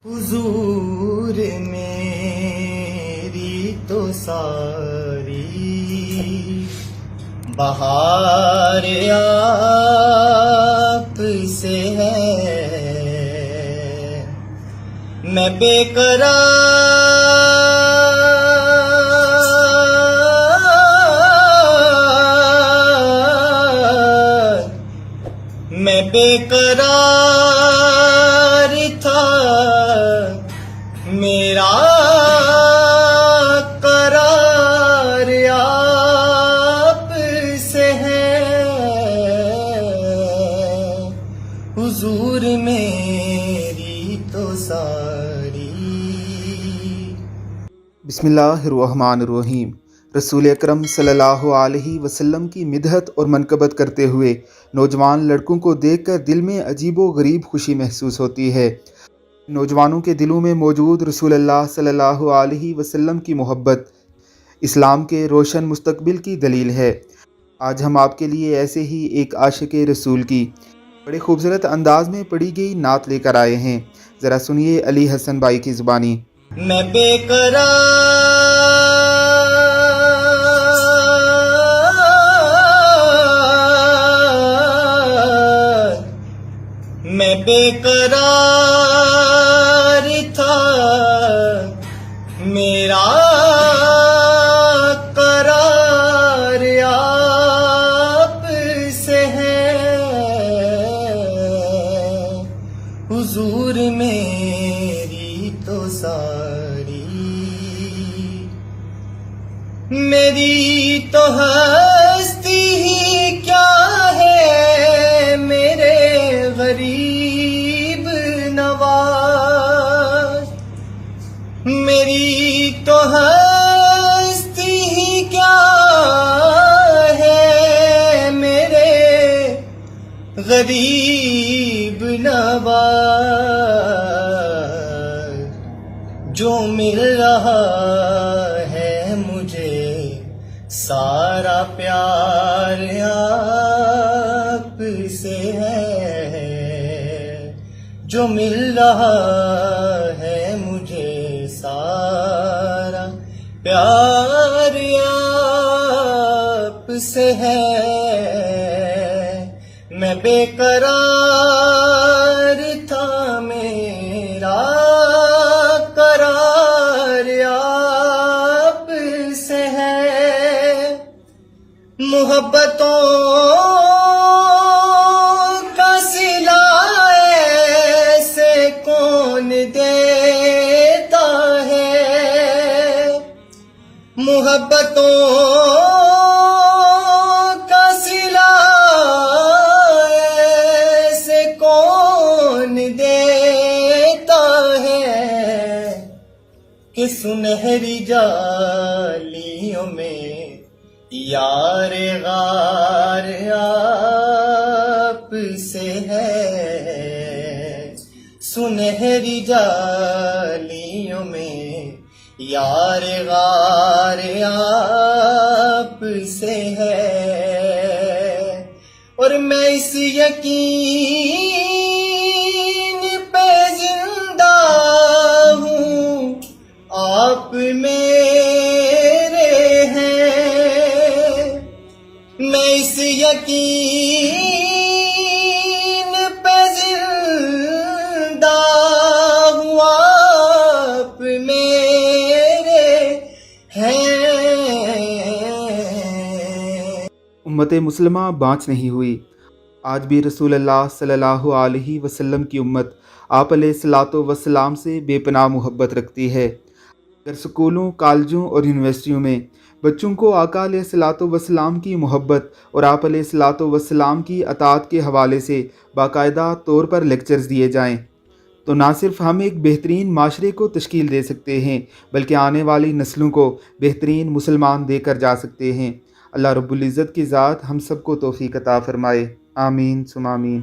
حضور میری تو ساری بہار آپ سے ہے، میں بے قرار، میں بے قرار تھا، میرا قرار آپ سے ہے، حضور میری تو ساری۔ بسم اللہ الرحمن الرحیم۔ رسول اکرم صلی اللہ علیہ وسلم کی مدحت اور منقبت کرتے ہوئے نوجوان لڑکوں کو دیکھ کر دل میں عجیب و غریب خوشی محسوس ہوتی ہے۔ نوجوانوں کے دلوں میں موجود رسول اللہ صلی اللہ علیہ وسلم کی محبت اسلام کے روشن مستقبل کی دلیل ہے۔ آج ہم آپ کے لیے ایسے ہی ایک عاشق رسول کی بڑے خوبصورت انداز میں پڑھی گئی نعت لے کر آئے ہیں، ذرا سنیے علی حسن بھائی کی زبانی۔ میں بے قرار، میں بے قرار تھا، میرا قرار آپ سے ہے، حضور میری تو ساری۔ میری تو ہستی ہی کیا ہے میرے غریب نواز، میری تو ہستی ہی کیا ہے میرے غریب نواز، جو مل رہا ہے مجھے سارا پیار آپ سے ہے، جو مل رہا ہے مجھے سارا پیار آپ سے ہے، میں بے قرار تھا، میرا قرار آپ سے ہے، محبتوں کا صلہ ایسے کون دیتا ہے، محبتوں کا صلہ ایسے کون دیتا ہے، کہ سنہری جالیوں میں یار غار آپ سے ہے، سنہری جالیوں میں یار غار آپ سے ہے، اور میں اس یقین پہ زندہ ہوں آپ میرے ہیں، میں اس یقین پہ زندہ ہوں آپ میرے ہیں۔ امت مسلمہ بانچ نہیں ہوئی، آج بھی رسول اللہ صلی اللہ علیہ وسلم کی امت آپ علیہ الصلاۃ والسلام سے بے پناہ محبت رکھتی ہے۔ اگر سکولوں، کالجوں اور یونیورسٹیوں میں بچوں کو آقا علیہ الصلاۃ والسلام کی محبت اور آپ علیہ الصلاۃ والسلام کی اطاعت کے حوالے سے باقاعدہ طور پر لیکچرز دیے جائیں تو نہ صرف ہم ایک بہترین معاشرے کو تشکیل دے سکتے ہیں بلکہ آنے والی نسلوں کو بہترین مسلمان دے کر جا سکتے ہیں۔ اللہ رب العزت کی ذات ہم سب کو توفیق عطا فرمائے، آمین ثم آمین۔